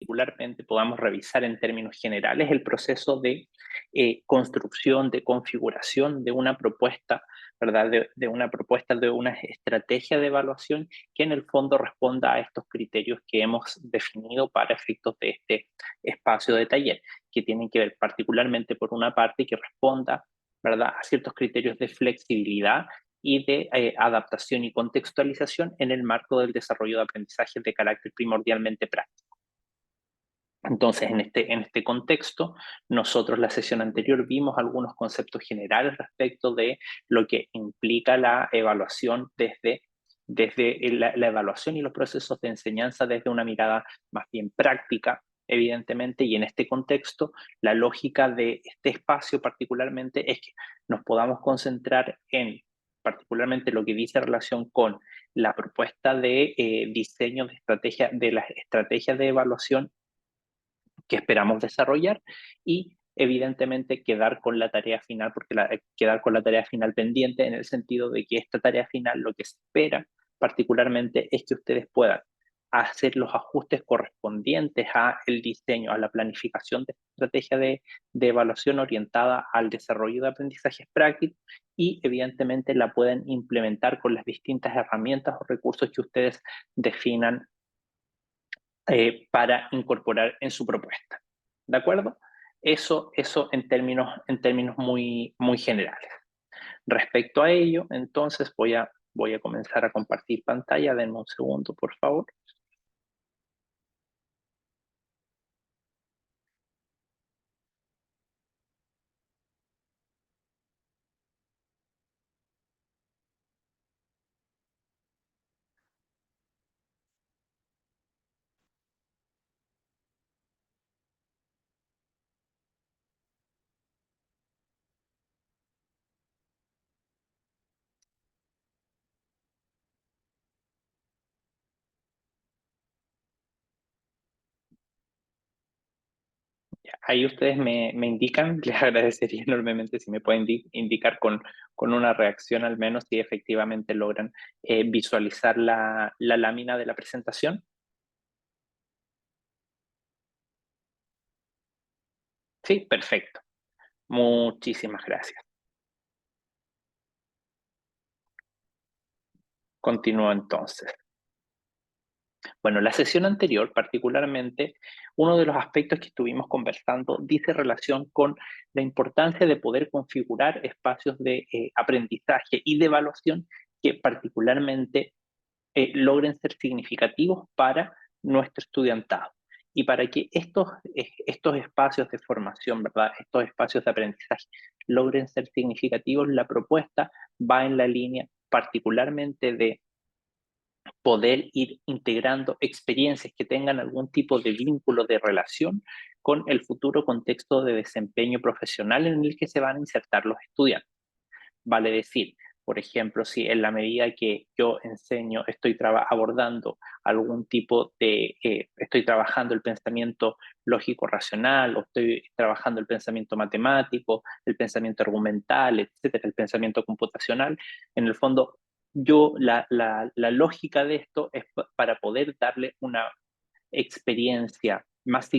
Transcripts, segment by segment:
particularmente podamos revisar en términos generales el proceso de construcción, de configuración de una propuesta, ¿verdad? De una propuesta, de una estrategia de evaluación que en el fondo responda a estos criterios que hemos definido para efectos de este espacio de taller, que tienen que ver particularmente por una parte que responda, ¿verdad?, a ciertos criterios de flexibilidad y de adaptación y contextualización en el marco del desarrollo de aprendizajes de carácter primordialmente práctico. Entonces, en este contexto, nosotros la sesión anterior vimos algunos conceptos generales respecto de lo que implica la evaluación desde la evaluación y los procesos de enseñanza desde una mirada más bien práctica, evidentemente, y en este contexto, la lógica de este espacio particularmente es que nos podamos concentrar en particularmente lo que dice relación con la propuesta de diseño de estrategia, de las estrategias de evaluación que esperamos desarrollar y evidentemente quedar con la tarea final, porque quedar con la tarea final pendiente en el sentido de que esta tarea final lo que se espera particularmente es que ustedes puedan hacer los ajustes correspondientes a el diseño, a la planificación de estrategia de evaluación orientada al desarrollo de aprendizajes prácticos y evidentemente la pueden implementar con las distintas herramientas o recursos que ustedes definan para incorporar en su propuesta. ¿De acuerdo? Eso en términos muy, muy generales. Respecto a ello, entonces voy a comenzar a compartir pantalla. Denme un segundo, por favor. Ahí ustedes me indican, les agradecería enormemente si me pueden indicar con una reacción al menos si efectivamente logran visualizar la lámina de la presentación. Sí, perfecto. Muchísimas gracias. Continúo entonces. Bueno, la sesión anterior, particularmente, uno de los aspectos que estuvimos conversando dice relación con la importancia de poder configurar espacios de aprendizaje y de evaluación que particularmente logren ser significativos para nuestro estudiantado. Y para que estos espacios de formación, ¿verdad? Estos espacios de aprendizaje logren ser significativos, la propuesta va en la línea particularmente de poder ir integrando experiencias que tengan algún tipo de vínculo de relación con el futuro contexto de desempeño profesional en el que se van a insertar los estudiantes. Vale decir, por ejemplo, si en la medida que yo enseño, estoy abordando algún tipo de, estoy trabajando el pensamiento lógico-racional, o estoy trabajando el pensamiento matemático, el pensamiento argumental, etcétera, el pensamiento computacional, en el fondo, la lógica de esto es para poder darle una experiencia más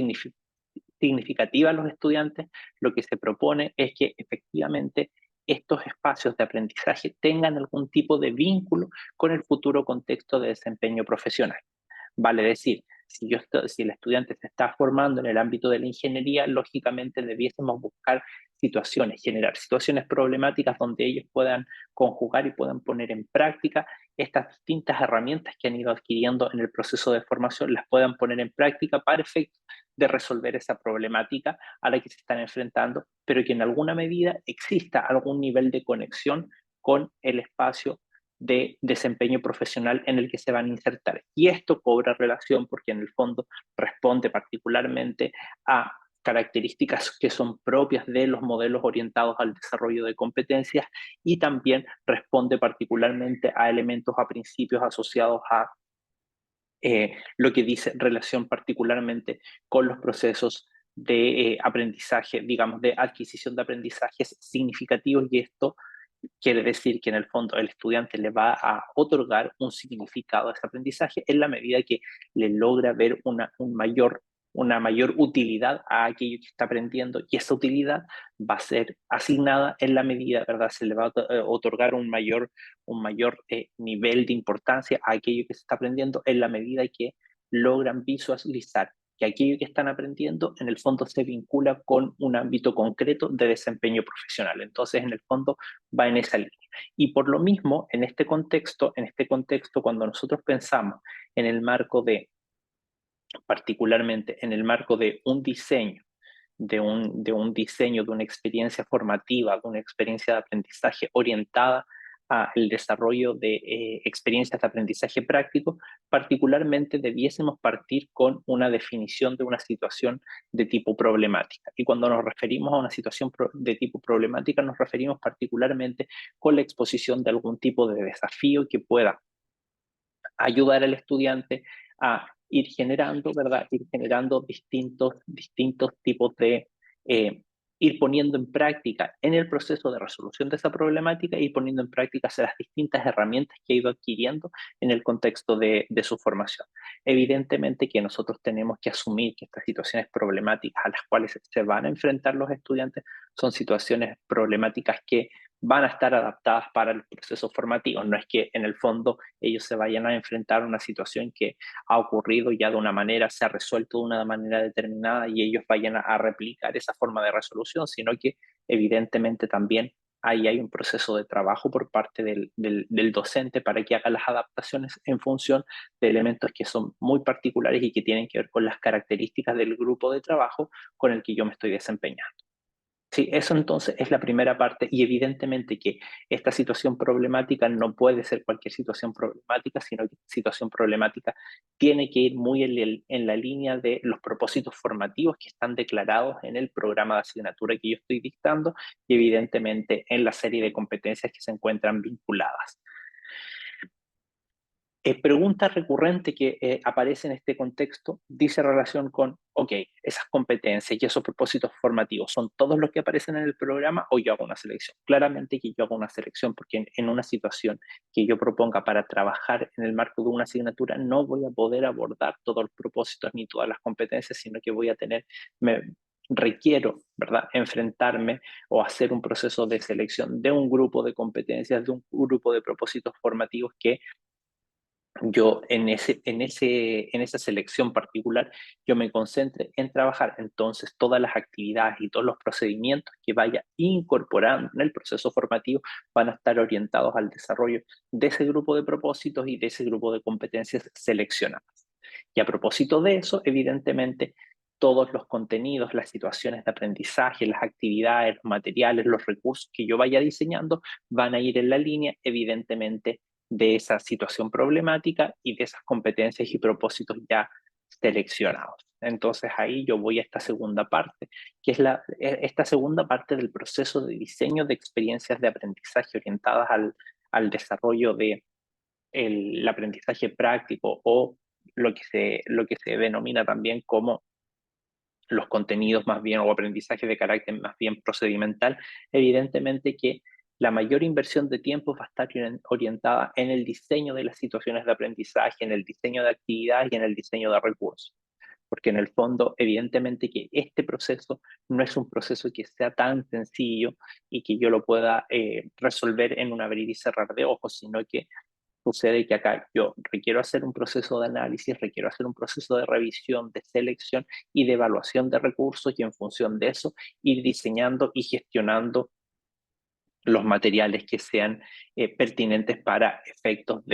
significativa a los estudiantes, lo que se propone es que efectivamente estos espacios de aprendizaje tengan algún tipo de vínculo con el futuro contexto de desempeño profesional. Vale decir, si el estudiante se está formando en el ámbito de la ingeniería, lógicamente debiésemos buscar situaciones, generar situaciones problemáticas donde ellos puedan conjugar y puedan poner en práctica estas distintas herramientas que han ido adquiriendo en el proceso de formación, las puedan poner en práctica para efectos de resolver esa problemática a la que se están enfrentando, pero que en alguna medida exista algún nivel de conexión con el espacio de desempeño profesional en el que se van a insertar. Y esto cobra relación porque en el fondo responde particularmente a características que son propias de los modelos orientados al desarrollo de competencias y también responde particularmente a elementos, a principios asociados a lo que dice relación particularmente con los procesos de aprendizaje, digamos, de adquisición de aprendizajes significativos y esto quiere decir que en el fondo el estudiante le va a otorgar un significado a ese aprendizaje en la medida que le logra ver un mayor una mayor utilidad a aquello que está aprendiendo, y esa utilidad va a ser asignada en la medida, ¿verdad? Se le va a otorgar un mayor nivel de importancia a aquello que se está aprendiendo en la medida que logran visualizar que aquello que están aprendiendo en el fondo se vincula con un ámbito concreto de desempeño profesional. Entonces, en el fondo va en esa línea. Y por lo mismo, en este contexto, cuando nosotros pensamos en el marco de, particularmente en el marco de un diseño, de una experiencia formativa, de una experiencia de aprendizaje orientada al desarrollo de experiencias de aprendizaje práctico, particularmente debiésemos partir con una definición de una situación de tipo problemática. Y cuando nos referimos a una situación de tipo problemática, nos referimos particularmente con la exposición de algún tipo de desafío que pueda ayudar al estudiante a ir generando, ¿verdad? Ir generando distintos tipos de, ir poniendo en práctica en el proceso de resolución de esa problemática y poniendo en práctica las distintas herramientas que ha ido adquiriendo en el contexto de su formación. Evidentemente que nosotros tenemos que asumir que estas situaciones problemáticas a las cuales se van a enfrentar los estudiantes son situaciones problemáticas que van a estar adaptadas para los procesos formativos. No es que en el fondo ellos se vayan a enfrentar a una situación que ha ocurrido ya de una manera, se ha resuelto de una manera determinada y ellos vayan a replicar esa forma de resolución, sino que evidentemente también ahí hay un proceso de trabajo por parte del docente para que haga las adaptaciones en función de elementos que son muy particulares y que tienen que ver con las características del grupo de trabajo con el que yo me estoy desempeñando. Sí, eso entonces es la primera parte, y evidentemente que esta situación problemática no puede ser cualquier situación problemática, sino que esta situación problemática tiene que ir muy en la línea de los propósitos formativos que están declarados en el programa de asignatura que yo estoy dictando y evidentemente en la serie de competencias que se encuentran vinculadas. Pregunta recurrente que aparece en este contexto dice relación con, ok, esas competencias y esos propósitos formativos, ¿son todos los que aparecen en el programa o yo hago una selección? Claramente que yo hago una selección porque en una situación que yo proponga para trabajar en el marco de una asignatura no voy a poder abordar todos los propósitos ni todas las competencias, sino que voy a tener, requiero, ¿verdad?, enfrentarme o hacer un proceso de selección de un grupo de competencias, de un grupo de propósitos formativos que yo en esa selección particular, yo me concentre en trabajar. Entonces, todas las actividades y todos los procedimientos que vaya incorporando en el proceso formativo van a estar orientados al desarrollo de ese grupo de propósitos y de ese grupo de competencias seleccionadas. Y a propósito de eso, evidentemente, todos los contenidos, las situaciones de aprendizaje, las actividades, los materiales, los recursos que yo vaya diseñando van a ir en la línea, evidentemente, de esa situación problemática y de esas competencias y propósitos ya seleccionados. Entonces ahí yo voy a esta segunda parte, que es esta segunda parte del proceso de diseño de experiencias de aprendizaje orientadas al desarrollo de el aprendizaje práctico o lo que se denomina también como los contenidos más bien o aprendizaje de carácter más bien procedimental. Evidentemente que la mayor inversión de tiempo va a estar orientada en el diseño de las situaciones de aprendizaje, en el diseño de actividades y en el diseño de recursos. Porque en el fondo, evidentemente que este proceso no es un proceso que sea tan sencillo y que yo lo pueda resolver en un abrir y cerrar de ojos, sino que sucede que acá yo requiero hacer un proceso de análisis, requiero hacer un proceso de revisión, de selección y de evaluación de recursos, y en función de eso ir diseñando y gestionando los materiales que sean pertinentes para efectos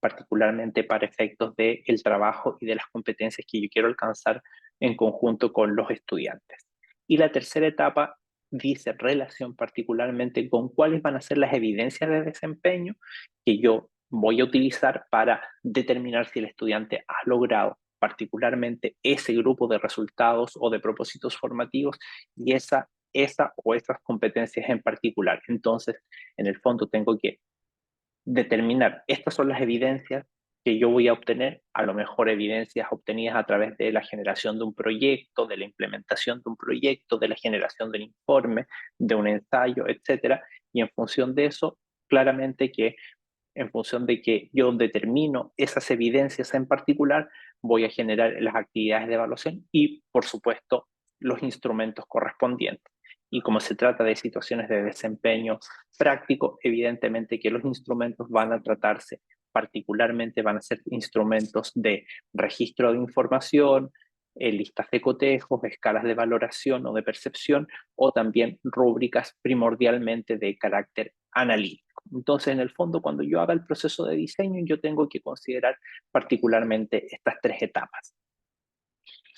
particularmente para efectos del trabajo y de las competencias que yo quiero alcanzar en conjunto con los estudiantes. Y la tercera etapa dice relación particularmente con cuáles van a ser las evidencias de desempeño que yo voy a utilizar para determinar si el estudiante ha logrado particularmente ese grupo de resultados o de propósitos formativos y esa o esas competencias en particular. Entonces, en el fondo tengo que determinar, estas son las evidencias que yo voy a obtener, a lo mejor evidencias obtenidas a través de la generación de un proyecto, de la implementación de un proyecto, de la generación del informe, de un ensayo, etcétera, y en función de eso, claramente que en función de que yo determino esas evidencias en particular, voy a generar las actividades de evaluación y, por supuesto, los instrumentos correspondientes. Y como se trata de situaciones de desempeño práctico, evidentemente que los instrumentos van a tratarse, particularmente van a ser instrumentos de registro de información, listas de cotejos, escalas de valoración o de percepción, o también rúbricas primordialmente de carácter analítico. Entonces, en el fondo, cuando yo haga el proceso de diseño, yo tengo que considerar particularmente estas tres etapas.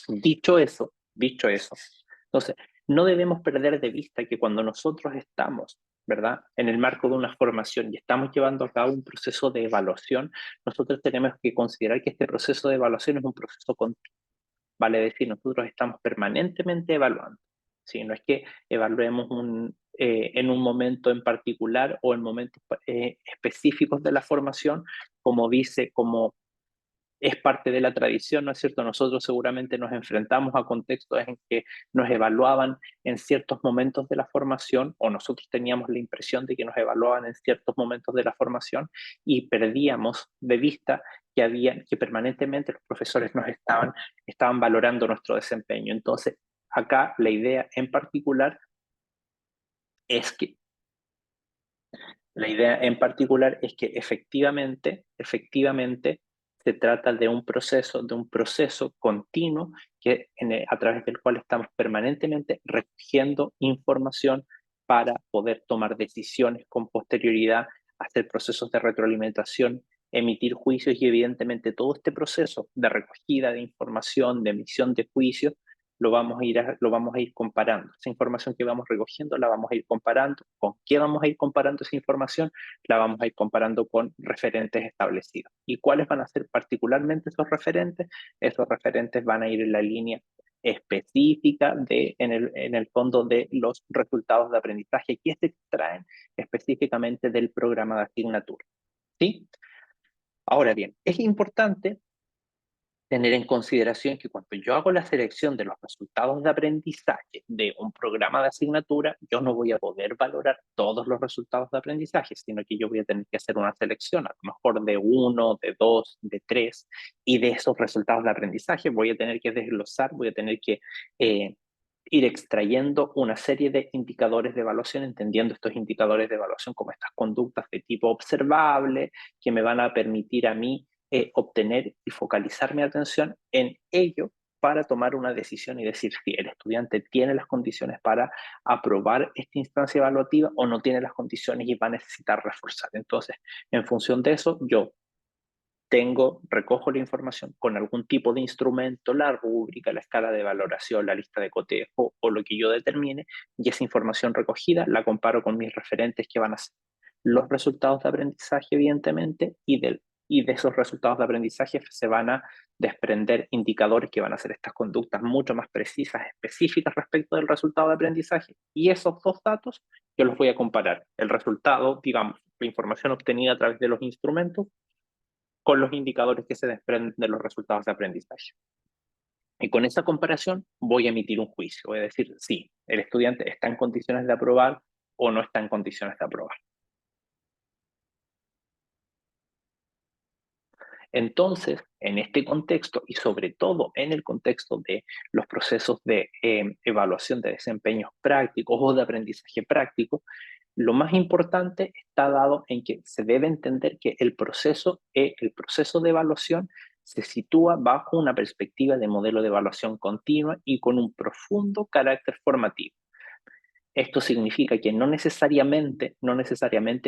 Dicho eso, entonces, no debemos perder de vista que cuando nosotros estamos, ¿verdad?, en el marco de una formación y estamos llevando a cabo un proceso de evaluación, nosotros tenemos que considerar que este proceso de evaluación es un proceso continuo. Vale decir, nosotros estamos permanentemente evaluando. ¿Sí? No es que evaluemos en un momento en particular o en momentos específicos de la formación, como dice, como es parte de la tradición, ¿no es cierto? Nosotros seguramente nos enfrentamos a contextos en que nos evaluaban en ciertos momentos de la formación, o nosotros teníamos la impresión de que nos evaluaban en ciertos momentos de la formación y perdíamos de vista que permanentemente los profesores nos estaban valorando nuestro desempeño. Entonces, acá la idea en particular es que efectivamente se trata de un proceso continuo a través del cual estamos permanentemente recogiendo información para poder tomar decisiones con posterioridad, hacer procesos de retroalimentación, emitir juicios y evidentemente todo este proceso de recogida de información, de emisión de juicios, lo vamos a ir comparando. Esa información que vamos recogiendo la vamos a ir comparando. ¿Con qué vamos a ir comparando esa información? La vamos a ir comparando con referentes establecidos. ¿Y cuáles van a ser particularmente esos referentes? Esos referentes van a ir en la línea específica en el fondo de los resultados de aprendizaje que se extraen específicamente del programa de asignatura. ¿Sí? Ahora bien, es importante tener en consideración que cuando yo hago la selección de los resultados de aprendizaje de un programa de asignatura, yo no voy a poder valorar todos los resultados de aprendizaje, sino que yo voy a tener que hacer una selección, a lo mejor de uno, de dos, de tres, y de esos resultados de aprendizaje voy a tener que desglosar, voy a tener que ir extrayendo una serie de indicadores de evaluación, entendiendo estos indicadores de evaluación como estas conductas de tipo observable, que me van a permitir a mí obtener y focalizar mi atención en ello para tomar una decisión y decir si el estudiante tiene las condiciones para aprobar esta instancia evaluativa o no tiene las condiciones y va a necesitar reforzar. Entonces, en función de eso, yo recojo la información con algún tipo de instrumento, la rúbrica, la escala de valoración, la lista de cotejo o lo que yo determine, y esa información recogida la comparo con mis referentes que van a ser los resultados de aprendizaje, evidentemente, y de esos resultados de aprendizaje se van a desprender indicadores que van a ser estas conductas mucho más precisas, específicas respecto del resultado de aprendizaje. Y esos dos datos yo los voy a comparar. El resultado, digamos, la información obtenida a través de los instrumentos con los indicadores que se desprenden de los resultados de aprendizaje. Y con esa comparación voy a emitir un juicio, voy a decir, sí, el estudiante está en condiciones de aprobar o no está en condiciones de aprobar. Entonces, en este contexto y sobre todo en el contexto de los procesos de evaluación de desempeños prácticos o de aprendizaje práctico, lo más importante está dado en que se debe entender que el proceso de evaluación se sitúa bajo una perspectiva de modelo de evaluación continua y con un profundo carácter formativo. Esto significa que no necesariamente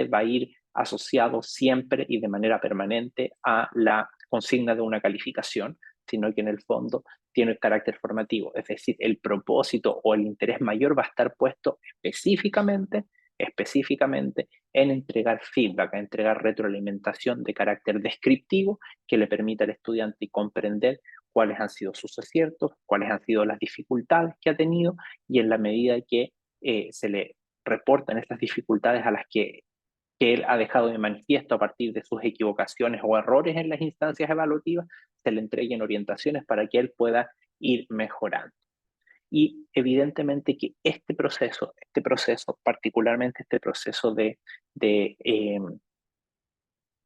va a ir asociado siempre y de manera permanente a la consigna de una calificación, sino que en el fondo tiene el carácter formativo. Es decir, el propósito o el interés mayor va a estar puesto específicamente en entregar feedback, en entregar retroalimentación de carácter descriptivo que le permita al estudiante comprender cuáles han sido sus aciertos, cuáles han sido las dificultades que ha tenido y en la medida que se le reportan estas dificultades a las que él ha dejado de manifiesto a partir de sus equivocaciones o errores en las instancias evaluativas, se le entreguen orientaciones para que él pueda ir mejorando. Y evidentemente que este proceso, particularmente este proceso de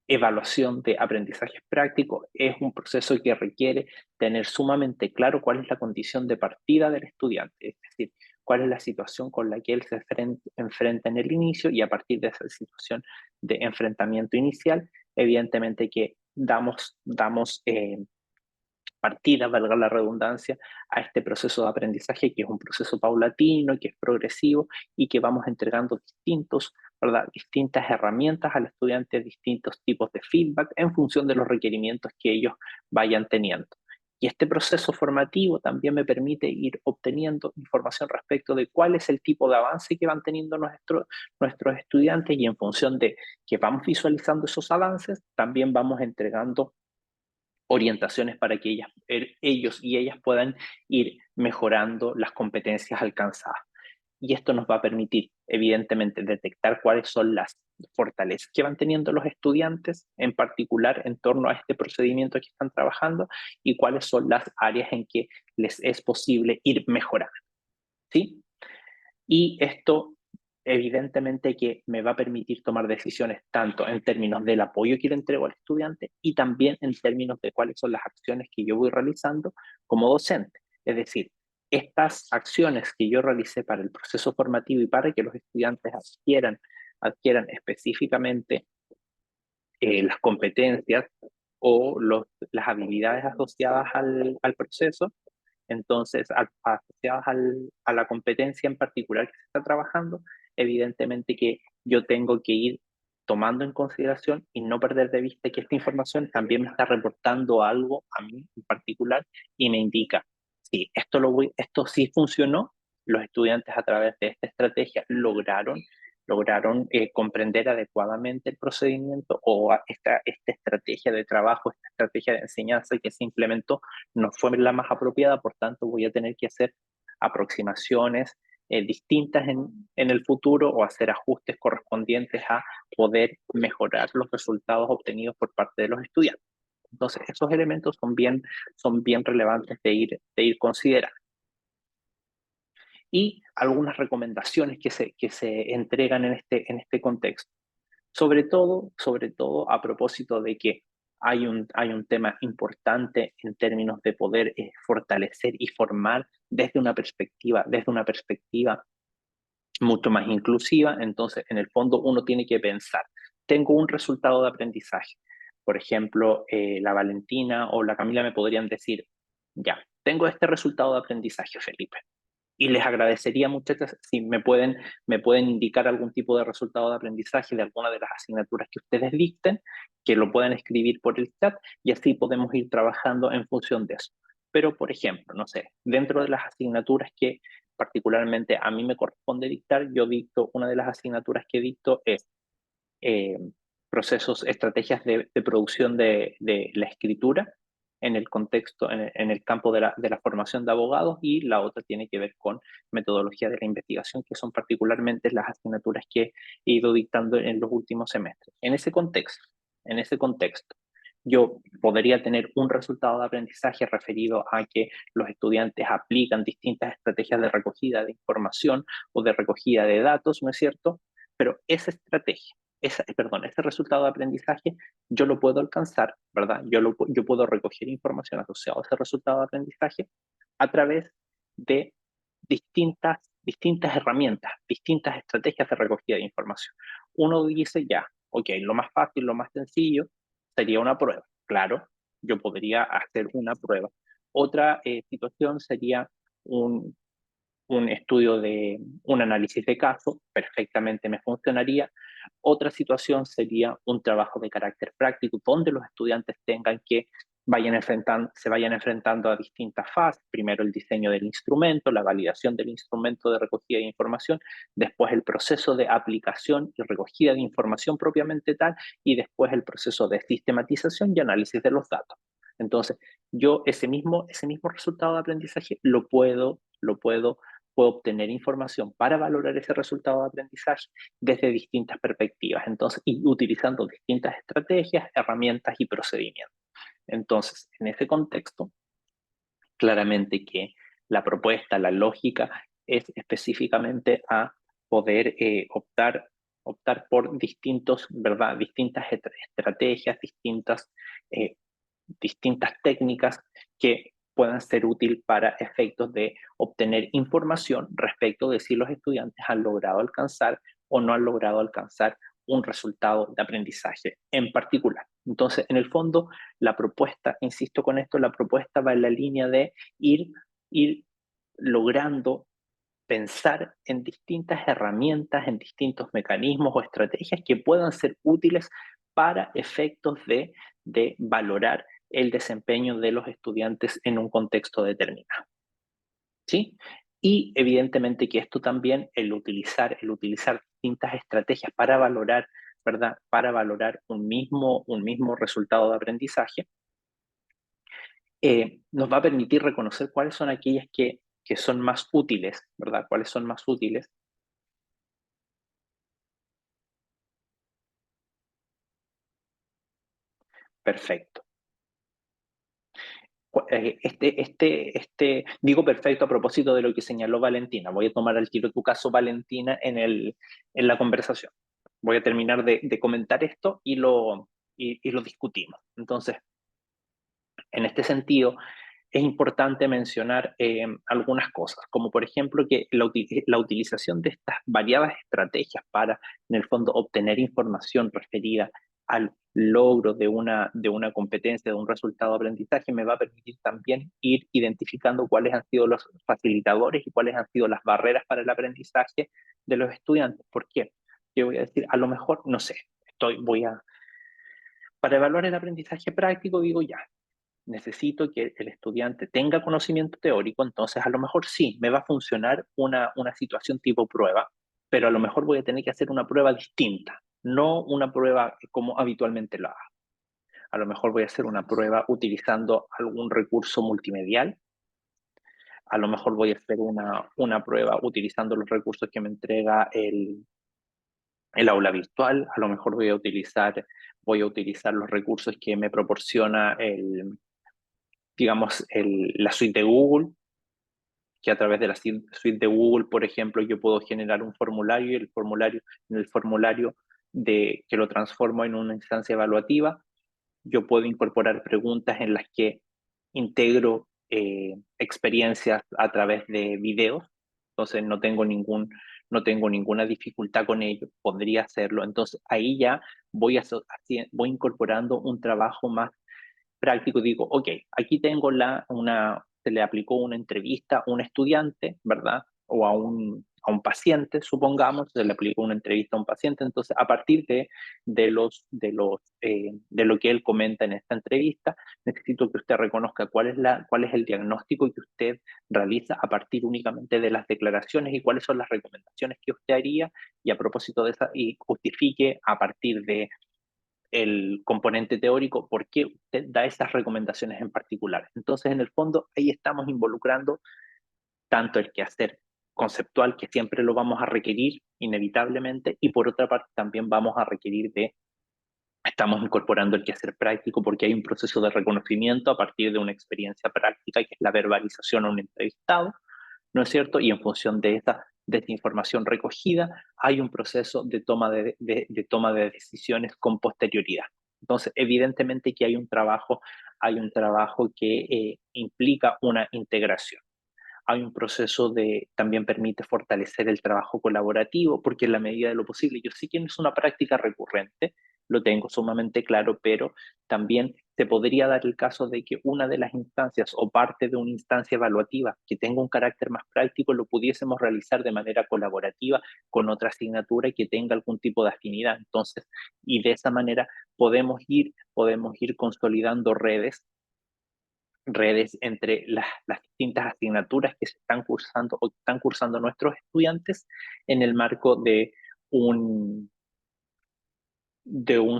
evaluación de aprendizajes prácticos es un proceso que requiere tener sumamente claro cuál es la condición de partida del estudiante, es decir, cuál es la situación con la que él se enfrenta en el inicio, y a partir de esa situación de enfrentamiento inicial, evidentemente que damos partida, valga la redundancia, a este proceso de aprendizaje, que es un proceso paulatino, que es progresivo y que vamos entregando distintas herramientas al estudiante, distintos tipos de feedback en función de los requerimientos que ellos vayan teniendo. Y este proceso formativo también me permite ir obteniendo información respecto de cuál es el tipo de avance que van teniendo nuestros estudiantes, y en función de que vamos visualizando esos avances, también vamos entregando orientaciones para que ellos y ellas puedan ir mejorando las competencias alcanzadas. Y esto nos va a permitir, evidentemente, detectar cuáles son las fortalezas que van teniendo los estudiantes, en particular en torno a este procedimiento que están trabajando, y cuáles son las áreas en que les es posible ir mejorando, ¿sí? Y esto, evidentemente, que me va a permitir tomar decisiones tanto en términos del apoyo que le entrego al estudiante, y también en términos de cuáles son las acciones que yo voy realizando como docente. Es decir, estas acciones que yo realicé para el proceso formativo y para que los estudiantes adquieran específicamente las competencias o las habilidades asociadas al proceso, entonces, asociadas a la competencia en particular que se está trabajando, evidentemente que yo tengo que ir tomando en consideración y no perder de vista que esta información también me está reportando algo a mí en particular, y me indica, si esto sí funcionó, los estudiantes a través de esta estrategia lograron comprender adecuadamente el procedimiento, o esta estrategia de trabajo, esta estrategia de enseñanza que se implementó no fue la más apropiada, por tanto voy a tener que hacer aproximaciones distintas en el futuro, o hacer ajustes correspondientes a poder mejorar los resultados obtenidos por parte de los estudiantes. Entonces, esos elementos son bien relevantes de ir considerando. Y algunas recomendaciones que se entregan en este contexto. Sobre todo a propósito de que hay un tema importante en términos de poder fortalecer y formar desde una perspectiva mucho más inclusiva. Entonces, en el fondo, uno tiene que pensar, tengo un resultado de aprendizaje. Por ejemplo, la Valentina o la Camila me podrían decir, ya, tengo este resultado de aprendizaje, Felipe, y les agradecería, muchachas, si me pueden indicar algún tipo de resultado de aprendizaje de alguna de las asignaturas que ustedes dicten, que lo puedan escribir por el chat, y así podemos ir trabajando en función de eso. Pero, por ejemplo, no sé, dentro de las asignaturas que particularmente a mí me corresponde dictar, yo dicto, una de las asignaturas que dicto es eh, estrategias de producción de la escritura en el contexto, en el campo de la formación de abogados, y la otra tiene que ver con metodología de la investigación, que son particularmente las asignaturas que he ido dictando en los últimos semestres. En ese contexto, yo podría tener un resultado de aprendizaje referido a que los estudiantes aplican distintas estrategias de recogida de información o de recogida de datos, ¿no es cierto? Pero esa estrategia, ese resultado de aprendizaje, yo lo puedo alcanzar, ¿verdad? Yo puedo recoger información asociada a ese resultado de aprendizaje a través de distintas herramientas, distintas estrategias de recogida de información. Uno dice, ya, ok, lo más fácil, lo más sencillo sería una prueba. Claro, yo podría hacer una prueba. Otra situación sería un, un estudio de un análisis de caso, perfectamente me funcionaría. Otra situación sería un trabajo de carácter práctico, donde los estudiantes tengan que se vayan enfrentando a distintas fases. Primero el diseño del instrumento, la validación del instrumento de recogida de información, después el proceso de aplicación y recogida de información propiamente tal, y después el proceso de sistematización y análisis de los datos. Entonces, yo ese mismo resultado de aprendizaje puedo obtener información para valorar ese resultado de aprendizaje desde distintas perspectivas, entonces, y utilizando distintas estrategias, herramientas y procedimientos. Entonces, en ese contexto, claramente que la propuesta, la lógica, es específicamente a poder optar optar por distintos, ¿verdad? Distintas estrategias, distintas técnicas que puedan ser útiles para efectos de obtener información respecto de si los estudiantes han logrado alcanzar o no han logrado alcanzar un resultado de aprendizaje en particular. Entonces, en el fondo, la propuesta, insisto con esto, la propuesta va en la línea de ir logrando pensar en distintas herramientas, en distintos mecanismos o estrategias que puedan ser útiles para efectos de valorar el desempeño de los estudiantes en un contexto determinado. ¿Sí? Y evidentemente que esto también, el utilizar distintas estrategias para valorar, ¿verdad? Para valorar un mismo resultado de aprendizaje, nos va a permitir reconocer cuáles son aquellas que son más útiles, ¿verdad? Cuáles son más útiles. Perfecto. Digo perfecto a propósito de lo que señaló Valentina. Voy a tomar al tiro tu caso, Valentina, en la conversación. Voy a terminar de comentar esto y lo discutimos. Entonces, en este sentido, es importante mencionar algunas cosas, como por ejemplo que la utilización de estas variadas estrategias para, en el fondo, obtener información referida al logro de una competencia, de un resultado de aprendizaje, me va a permitir también ir identificando cuáles han sido los facilitadores y cuáles han sido las barreras para el aprendizaje de los estudiantes. ¿Por qué? Yo voy a decir, a lo mejor, no sé, para evaluar el aprendizaje práctico, digo ya, necesito que el estudiante tenga conocimiento teórico, entonces a lo mejor sí, me va a funcionar una situación tipo prueba, pero a lo mejor voy a tener que hacer una prueba distinta, no una prueba como habitualmente lo hago. A lo mejor voy a hacer una prueba utilizando algún recurso multimedial, a lo mejor voy a hacer una prueba utilizando los recursos que me entrega el aula virtual, a lo mejor voy a utilizar los recursos que me proporciona digamos, la suite de Google, que a través de la suite de Google, por ejemplo, yo puedo generar un formulario y en el formulario que lo transformo en una instancia evaluativa, yo puedo incorporar preguntas en las que integro experiencias a través de videos, entonces no tengo ninguna dificultad con ello, podría hacerlo. Entonces ahí ya voy incorporando un trabajo más práctico, digo, ok, aquí tengo se le aplicó una entrevista a un estudiante, ¿verdad? O a un paciente, supongamos, se le aplicó una entrevista a un paciente, entonces a partir de lo que él comenta en esta entrevista, necesito que usted reconozca cuál es el diagnóstico que usted realiza a partir únicamente de las declaraciones y cuáles son las recomendaciones que usted haría y a propósito de esa, y justifique a partir de el componente teórico, por qué usted da esas recomendaciones en particular. Entonces, en el fondo, ahí estamos involucrando tanto el quehacer conceptual, que siempre lo vamos a requerir inevitablemente, y por otra parte también estamos incorporando el quehacer práctico porque hay un proceso de reconocimiento a partir de una experiencia práctica, que es la verbalización a un entrevistado, ¿no es cierto? Y en función de esta información recogida, hay un proceso de toma de decisiones con posterioridad. Entonces, evidentemente que hay un trabajo que implica una integración. Hay un proceso también permite fortalecer el trabajo colaborativo, porque en la medida de lo posible, yo sí que no es una práctica recurrente, lo tengo sumamente claro, pero también se podría dar el caso de que una de las instancias o parte de una instancia evaluativa que tenga un carácter más práctico lo pudiésemos realizar de manera colaborativa con otra asignatura que tenga algún tipo de afinidad. Entonces, y de esa manera podemos ir consolidando redes entre las distintas asignaturas que se están cursando o que están cursando nuestros estudiantes en el marco de un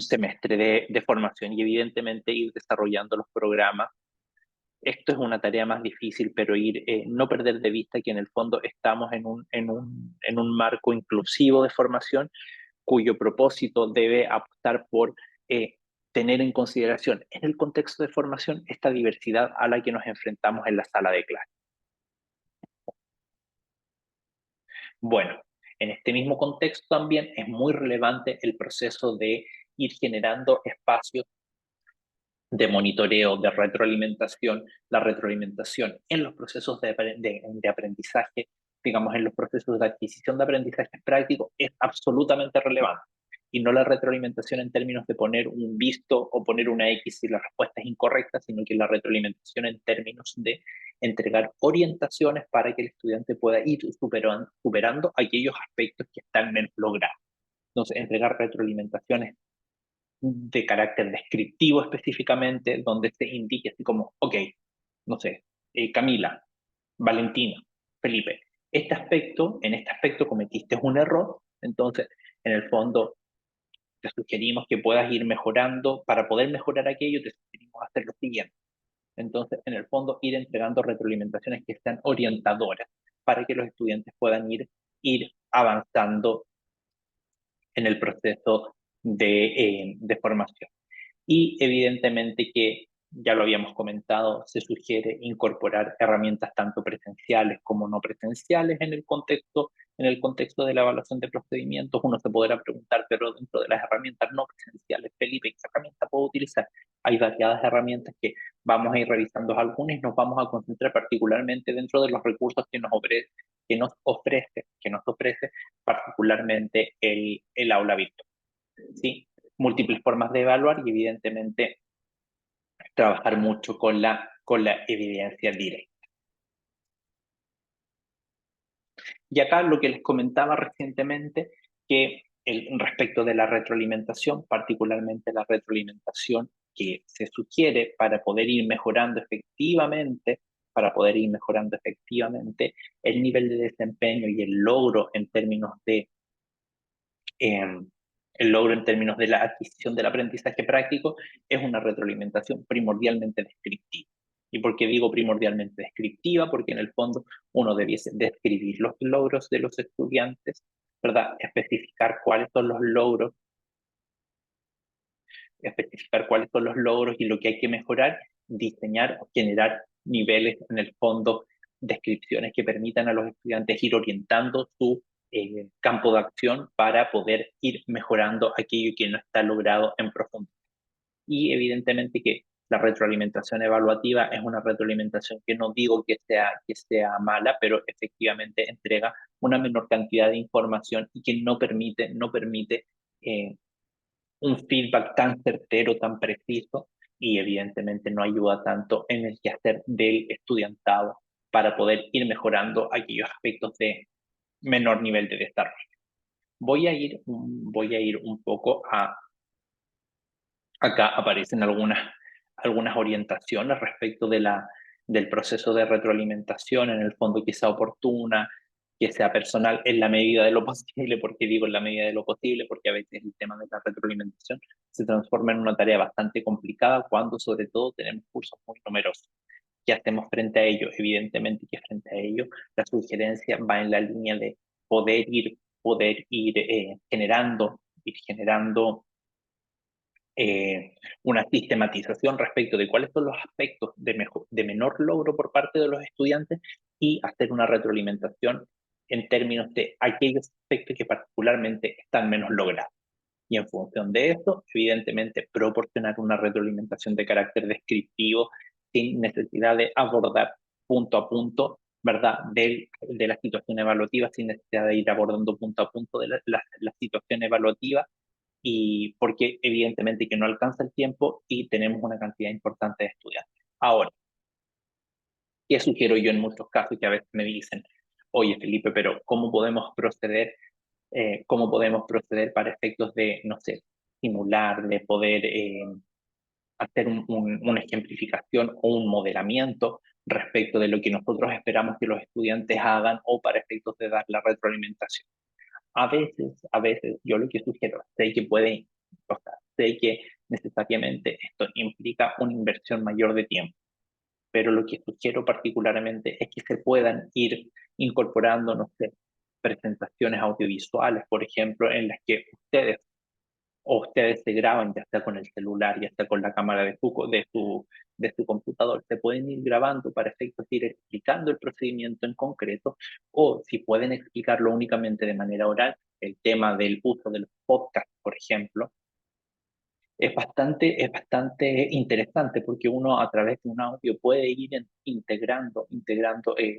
semestre de formación y evidentemente ir desarrollando los programas. Esto es una tarea más difícil, pero no perder de vista que en el fondo estamos en un marco inclusivo de formación cuyo propósito debe apostar por eh, tener en consideración en el contexto de formación esta diversidad a la que nos enfrentamos en la sala de clase. Bueno, En este mismo contexto también es muy relevante el proceso de ir generando espacios de monitoreo, de retroalimentación, la retroalimentación en los procesos de aprendizaje, digamos, en los procesos de adquisición de aprendizaje práctico, es absolutamente relevante. Y no la retroalimentación en términos de poner un visto o poner una X si la respuesta es incorrecta, sino que la retroalimentación en términos de entregar orientaciones para que el estudiante pueda ir superando aquellos aspectos que están menos logrados. Entonces, entregar retroalimentaciones de carácter descriptivo específicamente, donde se indique así como, ok, no sé, Camila, Valentina, Felipe, en este aspecto cometiste un error, entonces en el fondo te sugerimos que puedas ir mejorando, para poder mejorar aquello te sugerimos hacer lo siguiente. Entonces, en el fondo, ir entregando retroalimentaciones que sean orientadoras para que los estudiantes puedan ir avanzando en el proceso de formación. Y evidentemente que, ya lo habíamos comentado, se sugiere incorporar herramientas tanto presenciales como no presenciales en el contexto de la evaluación de procedimientos. Uno se podrá preguntar, pero dentro de las herramientas no presenciales, Felipe, ¿qué herramienta puedo utilizar? Hay variadas herramientas que vamos a ir revisando algunas y nos vamos a concentrar particularmente dentro de los recursos que nos ofrece particularmente el aula virtual. ¿Sí? Múltiples formas de evaluar y evidentemente trabajar mucho con la evidencia directa. Y acá lo que les comentaba recientemente, que respecto de la retroalimentación, particularmente la retroalimentación que se sugiere para poder ir mejorando efectivamente el nivel de desempeño y eh, el logro en términos de la adquisición del aprendizaje práctico, es una retroalimentación primordialmente descriptiva. ¿Y por qué digo primordialmente descriptiva? Porque en el fondo uno debiese describir los logros de los estudiantes, ¿verdad? Especificar cuáles son los logros y lo que hay que mejorar, diseñar o generar niveles, en el fondo, descripciones que permitan a los estudiantes ir orientando su campo de acción para poder ir mejorando aquello que no está logrado en profundidad. Y evidentemente que la retroalimentación evaluativa es una retroalimentación que no digo que sea mala, pero efectivamente entrega una menor cantidad de información y que no permite eh, un feedback tan certero, tan preciso, y evidentemente no ayuda tanto en el quehacer del estudiantado para poder ir mejorando aquellos aspectos de menor nivel de desarrollo. Voy a ir un poco acá aparecen algunas orientaciones respecto del proceso de retroalimentación, en el fondo que sea oportuna, que sea personal en la medida de lo posible. ¿Porque digo en la medida de lo posible? Porque a veces el tema de la retroalimentación se transforma en una tarea bastante complicada cuando sobre todo tenemos cursos muy numerosos. ¿Qué hacemos frente a ello? Evidentemente que frente a ello la sugerencia va en la línea de poder ir generando una sistematización respecto de cuáles son los aspectos de menor logro por parte de los estudiantes y hacer una retroalimentación en términos de aquellos aspectos que particularmente están menos logrados. Y en función de eso, evidentemente, proporcionar una retroalimentación de carácter descriptivo sin necesidad de abordar punto a punto, ¿verdad?, de la situación evaluativa, sin necesidad de ir abordando punto a punto de la situación evaluativa, y porque evidentemente que no alcanza el tiempo y tenemos una cantidad importante de estudiantes. Ahora, ¿qué sugiero yo en muchos casos que a veces me dicen, oye Felipe, pero cómo podemos proceder para efectos de, no sé, simular, de poder hacer una ejemplificación o un modelamiento respecto de lo que nosotros esperamos que los estudiantes hagan o para efectos de dar la retroalimentación? A veces yo lo que sugiero, o sea, sé que necesariamente esto implica una inversión mayor de tiempo, pero lo que sugiero particularmente es que se puedan ir incorporando, no sé, presentaciones audiovisuales, por ejemplo, en las que ustedes o ustedes se graban, ya sea con el celular, ya sea con la cámara de su computador, se pueden ir grabando para efectos de ir explicando el procedimiento en concreto, o si pueden explicarlo únicamente de manera oral, el tema del uso de los podcasts, por ejemplo, es bastante interesante porque uno a través de un audio puede ir integrando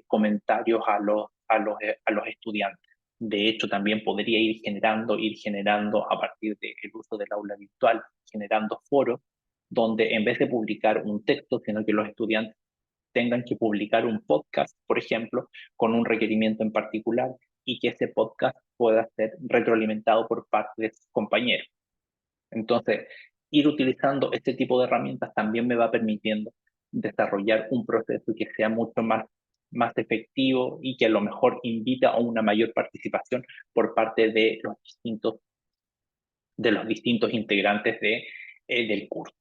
comentarios a los estudiantes. De hecho, también podría ir generando a partir del uso del aula virtual, generando foros donde en vez de publicar un texto, sino que los estudiantes tengan que publicar un podcast, por ejemplo, con un requerimiento en particular y que ese podcast pueda ser retroalimentado por parte de sus compañeros. Entonces, ir utilizando este tipo de herramientas también me va permitiendo desarrollar un proceso que sea mucho más efectivo y que a lo mejor invita a una mayor participación por parte de los distintos integrantes del curso.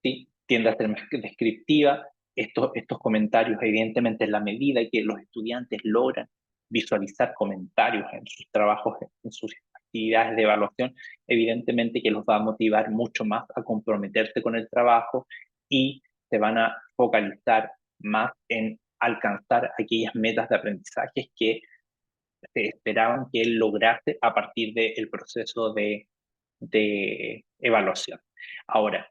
¿Sí? Tiende a ser más descriptiva. Estos comentarios, evidentemente, en la medida que los estudiantes logran visualizar comentarios en sus trabajos, en sus actividades de evaluación, evidentemente que los va a motivar mucho más a comprometerse con el trabajo y se van a focalizar más en alcanzar aquellas metas de aprendizaje que se esperaban que él lograse a partir del proceso de evaluación. Ahora,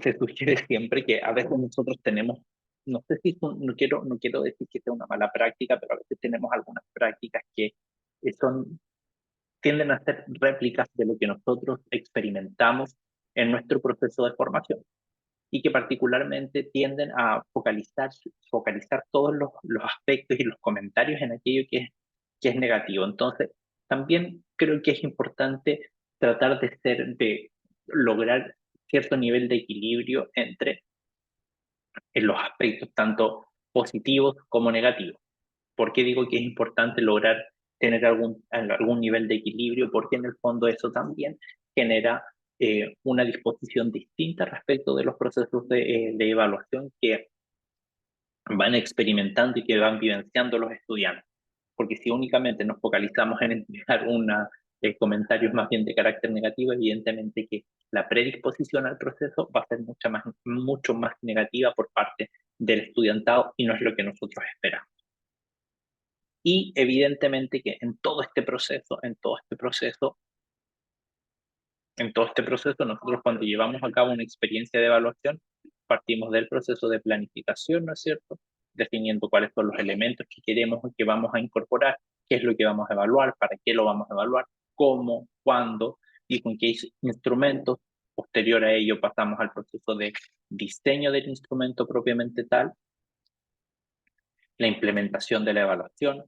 se sugiere siempre que a veces nosotros tenemos, no sé si no quiero decir que sea una mala práctica, pero a veces tenemos algunas prácticas que son, tienden a ser réplicas de lo que nosotros experimentamos en nuestro proceso de formación y que particularmente tienden a focalizar todos los aspectos y los comentarios en aquello que es negativo. Entonces, también creo que es importante tratar de lograr cierto nivel de equilibrio entre en los aspectos tanto positivos como negativos. ¿Por qué digo que es importante lograr tener algún nivel de equilibrio? Porque en el fondo eso también genera una disposición distinta respecto de los procesos de evaluación que van experimentando y que van vivenciando los estudiantes. Porque si únicamente nos focalizamos en entregar comentarios más bien de carácter negativo, evidentemente que la predisposición al proceso va a ser mucho más negativa por parte del estudiantado y no es lo que nosotros esperamos. Y evidentemente que en todo este proceso, nosotros cuando llevamos a cabo una experiencia de evaluación, partimos del proceso de planificación, ¿no es cierto? Definiendo cuáles son los elementos que queremos y que vamos a incorporar, qué es lo que vamos a evaluar, para qué lo vamos a evaluar, cómo, cuándo y con qué instrumentos. Posterior a ello pasamos al proceso de diseño del instrumento propiamente tal, la implementación de la evaluación,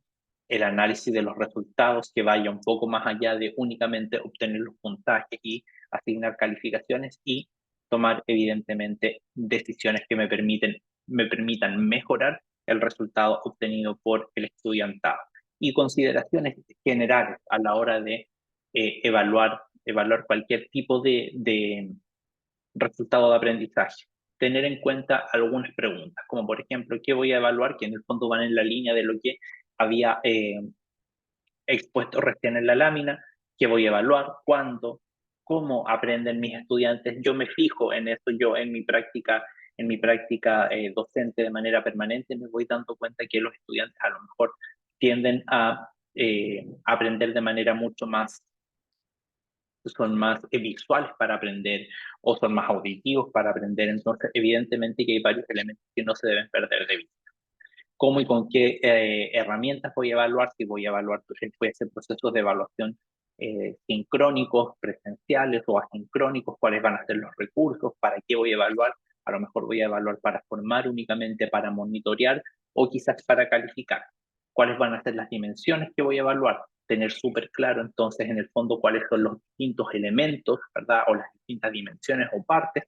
el análisis de los resultados que vaya un poco más allá de únicamente obtener los puntajes y asignar calificaciones y tomar evidentemente decisiones que me permitan mejorar el resultado obtenido por el estudiantado. Y consideraciones generales a la hora de evaluar cualquier tipo de resultado de aprendizaje. Tener en cuenta algunas preguntas, como por ejemplo, ¿qué voy a evaluar? Que en el fondo van en la línea de lo que había expuesto recién en la lámina. ¿Qué voy a evaluar? ¿Cuándo? ¿Cómo aprenden mis estudiantes? Yo me fijo en eso, yo en mi práctica docente de manera permanente me voy dando cuenta que los estudiantes a lo mejor tienden a aprender de manera mucho más, son más visuales para aprender o son más auditivos para aprender. Entonces, evidentemente que hay varios elementos que no se deben perder de vista. ¿Cómo y con qué herramientas voy a evaluar? Si voy a evaluar, puede ser procesos de evaluación sincrónicos, presenciales o asincrónicos, cuáles van a ser los recursos, para qué voy a evaluar. A lo mejor voy a evaluar para formar únicamente, para monitorear o quizás para calificar. ¿Cuáles van a ser las dimensiones que voy a evaluar? Tener súper claro entonces en el fondo cuáles son los distintos elementos, ¿verdad? O las distintas dimensiones o partes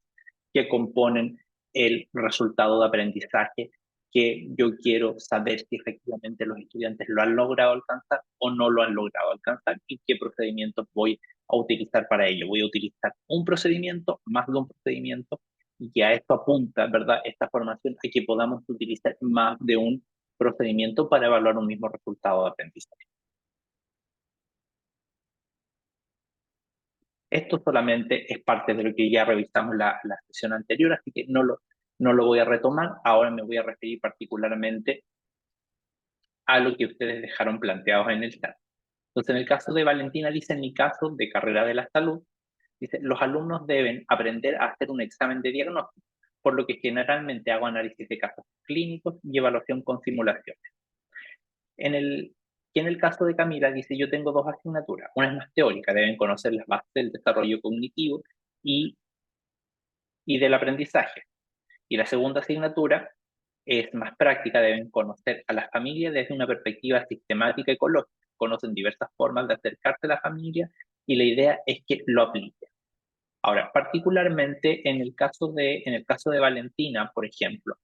que componen el resultado de aprendizaje que yo quiero saber si efectivamente los estudiantes lo han logrado alcanzar o no lo han logrado alcanzar y qué procedimientos voy a utilizar para ello. Voy a utilizar un procedimiento, más de un procedimiento, y a esto apunta, ¿verdad? Esta formación a que podamos utilizar más de un procedimiento para evaluar un mismo resultado de aprendizaje. Esto solamente es parte de lo que ya revisamos la sesión anterior, así que no lo voy a retomar. Ahora me voy a referir particularmente a lo que ustedes dejaron planteados en el chat. Entonces, en el caso de Valentina, dice, en mi caso de carrera de la salud, dice, los alumnos deben aprender a hacer un examen de diagnóstico, por lo que generalmente hago análisis de casos clínicos y evaluación con simulaciones. Y en el caso de Camila, dice, yo tengo dos asignaturas. Una es más teórica, deben conocer las bases del desarrollo cognitivo y, y del aprendizaje. Y la segunda asignatura es más práctica, deben conocer a la familia desde una perspectiva sistemática y ecológica. Conocen diversas formas de acercarse a la familia y la idea es que lo apliquen. Ahora, particularmente en el caso de Valentina, por ejemplo,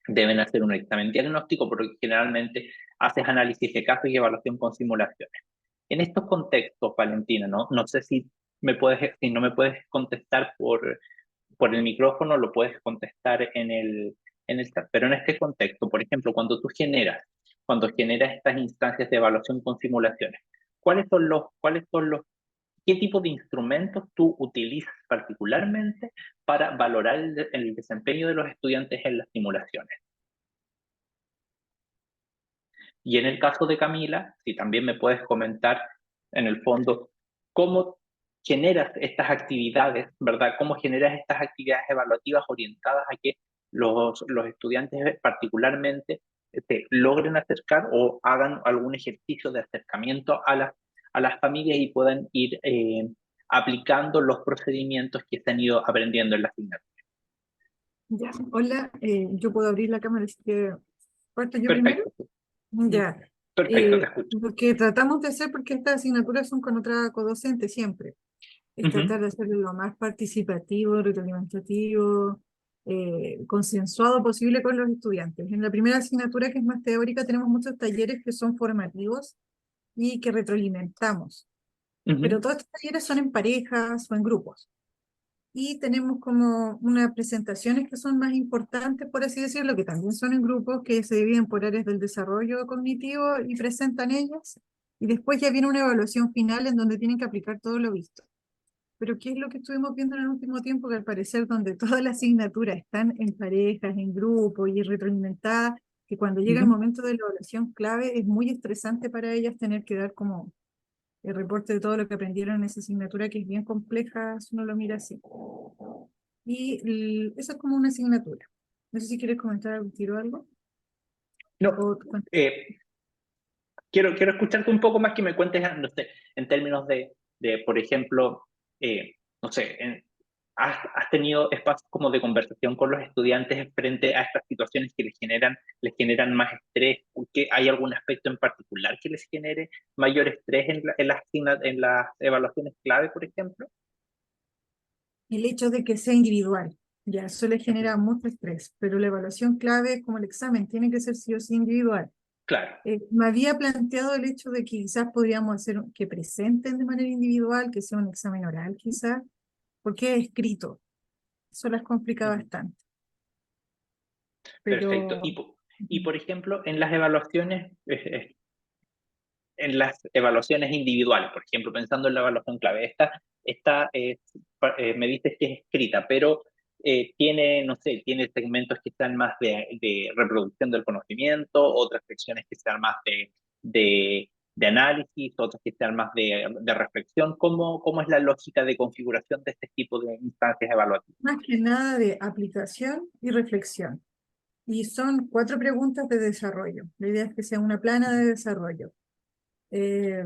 deben hacer un examen diagnóstico porque generalmente haces análisis de casos y evaluación con simulaciones. En estos contextos, Valentina, no sé si no me puedes contestar por el micrófono, lo puedes contestar en el chat. Pero en este contexto, por ejemplo, cuando generas estas instancias de evaluación con simulaciones, qué tipo de instrumentos tú utilizas particularmente para valorar el desempeño de los estudiantes en las simulaciones? Y en el caso de Camila, si también me puedes comentar en el fondo cómo generas estas actividades, ¿verdad? ¿Cómo generas estas actividades evaluativas orientadas a que los estudiantes particularmente logren acercar o hagan algún ejercicio de acercamiento a las familias y puedan ir aplicando los procedimientos que se han ido aprendiendo en la asignatura? Ya, hola, yo puedo abrir la cámara, así que parto yo primero. Perfecto, Ya, perfecto, te escucho. lo que tratamos de hacer, porque estas asignaturas son con otra codocente siempre, es tratar Ujú, de hacerlo lo más participativo, retroalimentativo, consensuado posible con los estudiantes. En la primera asignatura, que es más teórica, tenemos muchos talleres que son formativos y que retroalimentamos, pero ujú, todos estos talleres son en parejas o en grupos. Y tenemos como unas presentaciones que son más importantes, por así decirlo, que también son en grupos que se dividen por áreas del desarrollo cognitivo y presentan ellas. Y después ya viene una evaluación final en donde tienen que aplicar todo lo visto. Pero ¿qué es lo que estuvimos viendo en el último tiempo? Que al parecer donde todas las asignaturas están en parejas, en grupos y retroalimentadas, que cuando llega el ujú. momento de la evaluación clave es muy estresante para ellas tener que dar como el reporte de todo lo que aprendieron en esa asignatura, que es bien compleja si uno lo mira así. Y eso es como una asignatura. No sé si quieres comentar algo, tiro algo. No, O, eh, quiero escucharte un poco más, que me cuentes, no sé, en términos por ejemplo, no sé, has tenido espacios como de conversación con los estudiantes frente a estas situaciones que les generan más estrés, que hay algún aspecto en particular que les genere mayor estrés en las evaluaciones clave, por ejemplo. el hecho de que sea individual, ya eso le Ujú. genera mucho estrés, pero la evaluación clave es como el examen, tiene que ser sí o sí individual. Claro. Me había planteado el hecho de que quizás podríamos hacer que presenten de manera individual, que sea un examen oral quizás, porque es escrito, eso las complica Ujú. bastante. Perfecto. Pero Y por ejemplo, en las evaluaciones individuales, por ejemplo, pensando en la evaluación clave. Me dices que es escrita, pero tiene, no sé, tiene segmentos que están más de reproducción del conocimiento, otras secciones que sean más de análisis, otras que sean más de reflexión. ¿Cómo es la lógica de configuración de este tipo de instancias evaluativas? más que nada de aplicación y reflexión. Y son 4 preguntas de desarrollo. La idea es que sea una plana de desarrollo. Eh,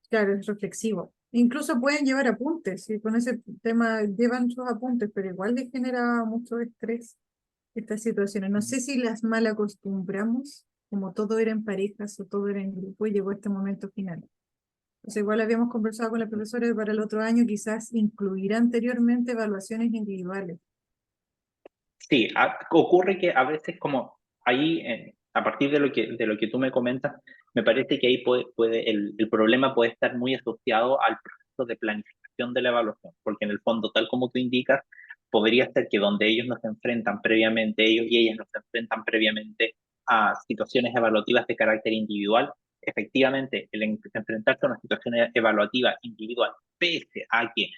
claro, es reflexivo. Incluso pueden llevar apuntes, y con ese tema llevan sus apuntes, pero igual les genera mucho estrés estas situaciones. No sé si las mal acostumbramos, como todo era en parejas o todo era en grupo, y llegó este momento final. Entonces, igual habíamos conversado con la profesora de para el otro año quizás incluir anteriormente evaluaciones individuales. Sí, ocurre que a veces como ahí, a partir de lo que tú me comentas, me parece que ahí el problema puede estar muy asociado al proceso de planificación de la evaluación, porque en el fondo, tal como tú indicas, podría ser que donde ellos nos enfrentan previamente, ellos y ellas nos enfrentan previamente a situaciones evaluativas de carácter individual, efectivamente el enfrentarse a una situación evaluativa individual, pese a que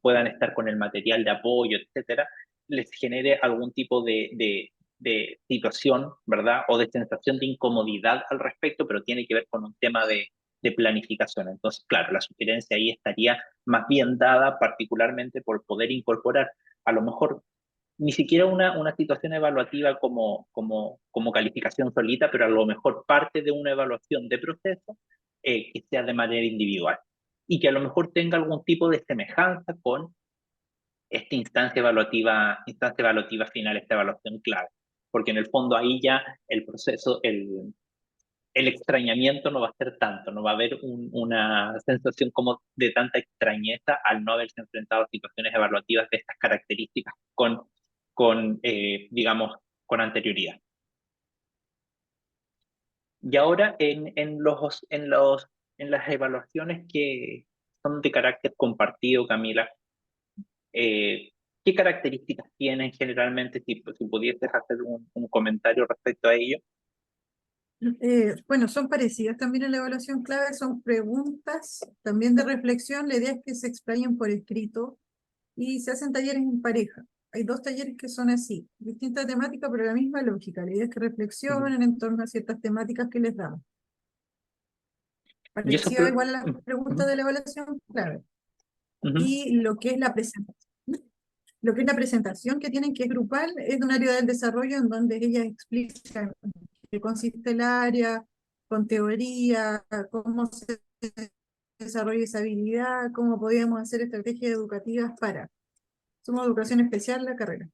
puedan estar con el material de apoyo, etcétera, les genere algún tipo de situación, ¿verdad? O de sensación de incomodidad al respecto, pero tiene que ver con un tema de planificación. Entonces, claro, la sugerencia ahí estaría más bien dada particularmente por poder incorporar a lo mejor ni siquiera una situación evaluativa como calificación solita, pero a lo mejor parte de una evaluación de proceso que sea de manera individual y que a lo mejor tenga algún tipo de semejanza con esta instancia evaluativa final, esta evaluación clave, porque en el fondo ahí ya el proceso, el extrañamiento no va a ser tanto, no va a haber una sensación como de tanta extrañeza al no haberse enfrentado a situaciones evaluativas de estas características digamos, con anterioridad. Y ahora en las evaluaciones que son de carácter compartido, Camila, eh, ¿qué características tienen generalmente? Si pudieses hacer un comentario respecto a ello. Bueno, son parecidas también en la evaluación clave, son preguntas también de reflexión. La idea es que se explayen por escrito y se hacen talleres en pareja. Hay dos talleres que son así, distintas temáticas, pero la misma lógica. La idea es que Ujú. reflexionen en torno a ciertas temáticas que les damos. Y eso, Parecida igual a las preguntas ujú, de la evaluación clave. ujú. Y lo que es la presentación. Lo que es la presentación que tienen, que es grupal, es de un área del desarrollo en donde ellas explican qué consiste el área, con teoría, cómo se desarrolla esa habilidad, cómo podíamos hacer estrategias educativas para. Somos educación especial la carrera.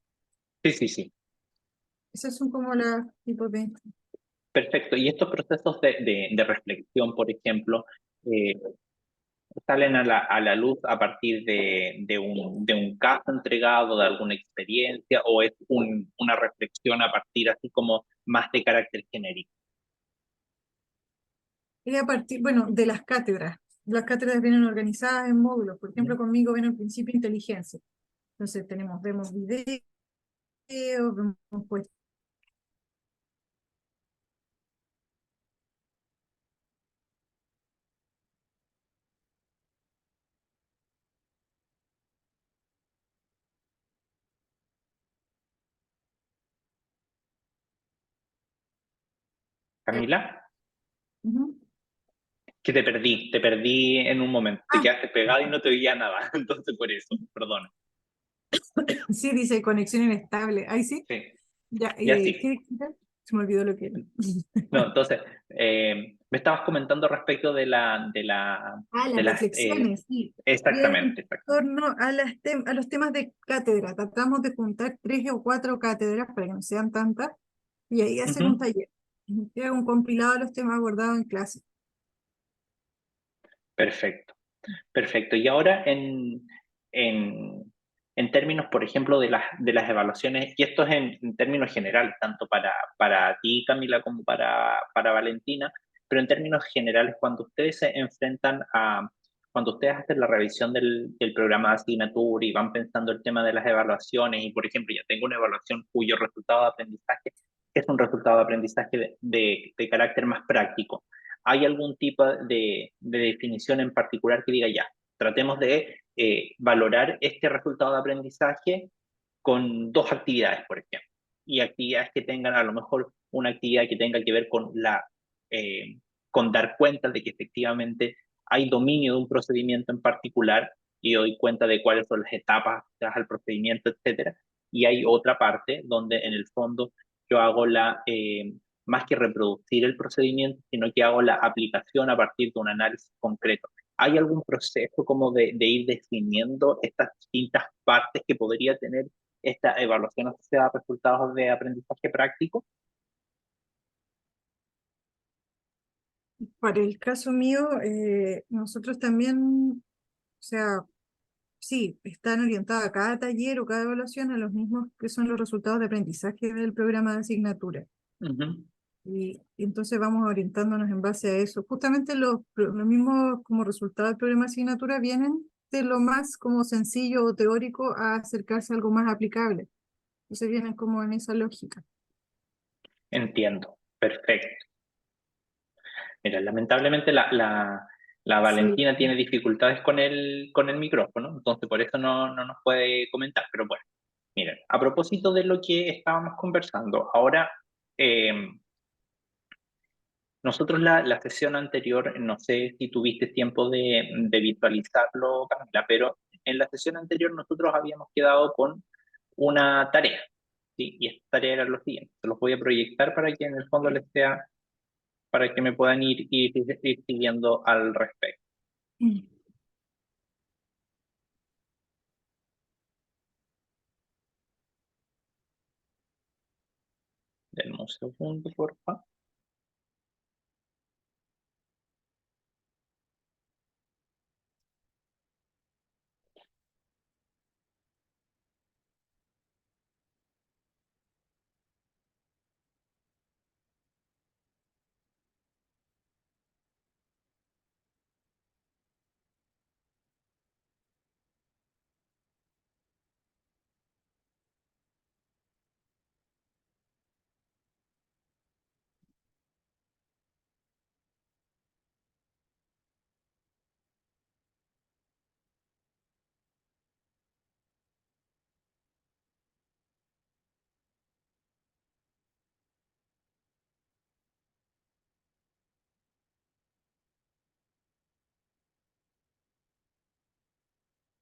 Sí, sí, sí. Esos son como los tipos de. Perfecto. Y estos procesos de reflexión, por ejemplo, eh, salen a la luz a partir de un caso entregado, de alguna experiencia, o es una reflexión a partir así como más de carácter genérico. Y a partir, bueno, de las cátedras. Las cátedras vienen organizadas en módulos. Por ejemplo, Ujú. conmigo ven el principio de inteligencia. Entonces vemos videos, vemos pues. Camila, Ujú. que te perdí en un momento, te Ah, quedaste pegada y no te oía nada, entonces por eso, perdona. sí, dice conexión inestable. Ahí sí. Sí, Ya, ya sí. se me olvidó lo que era. No, entonces, me estabas comentando respecto de Las las, reflexiones, sí. Y es exactamente, en torno a, a los temas de cátedra. Tratamos de juntar 3 o 4 cátedras para que no sean tantas y ahí hacer un ujú. taller. Que es un compilado de los temas abordados en clase. Perfecto, perfecto. Y ahora en, en términos, por ejemplo, de las evaluaciones, y esto es en términos generales, tanto para ti, Camila, como para Valentina, pero en términos generales, cuando ustedes hacen la revisión del programa de asignatura y van pensando el tema de las evaluaciones, y por ejemplo, ya tengo una evaluación cuyo resultado de aprendizaje es un resultado de aprendizaje de carácter más práctico. ¿Hay algún tipo de definición en particular que diga ya, tratemos de valorar este resultado de aprendizaje con dos actividades, por ejemplo? Y actividades que tengan a lo mejor una actividad que tenga que ver eh, con dar cuenta de que efectivamente hay dominio de un procedimiento en particular y doy cuenta de cuáles son las etapas al procedimiento, etcétera. Y hay otra parte donde en el fondo yo hago más que reproducir el procedimiento, sino que hago la aplicación a partir de un análisis concreto. ¿Hay algún proceso como de ir definiendo estas distintas partes que podría tener esta evaluación asociada a resultados de aprendizaje práctico? Para el caso mío, nosotros también, o sea, sí, están orientadas a cada taller o cada evaluación a los mismos que son los resultados de aprendizaje del programa de asignatura. Ujú. Y entonces vamos orientándonos en base a eso. Justamente los mismos como resultado del programa de asignatura vienen de lo más como sencillo o teórico a acercarse a algo más aplicable. Entonces vienen como en esa lógica. Entiendo, perfecto. Mira, lamentablemente la Sí. Valentina tiene dificultades con el micrófono, entonces por eso no nos puede comentar. Pero bueno, miren, a propósito de lo que estábamos conversando, ahora eh, nosotros la sesión anterior, no sé si tuviste tiempo de visualizarlo, Camila, pero en la sesión anterior nosotros habíamos quedado con una tarea, ¿sí? Y esta tarea era lo siguiente, se los voy a proyectar para que en el fondo les sea, para que me puedan ir siguiendo al respecto. Mm. Denme un segundo, por favor.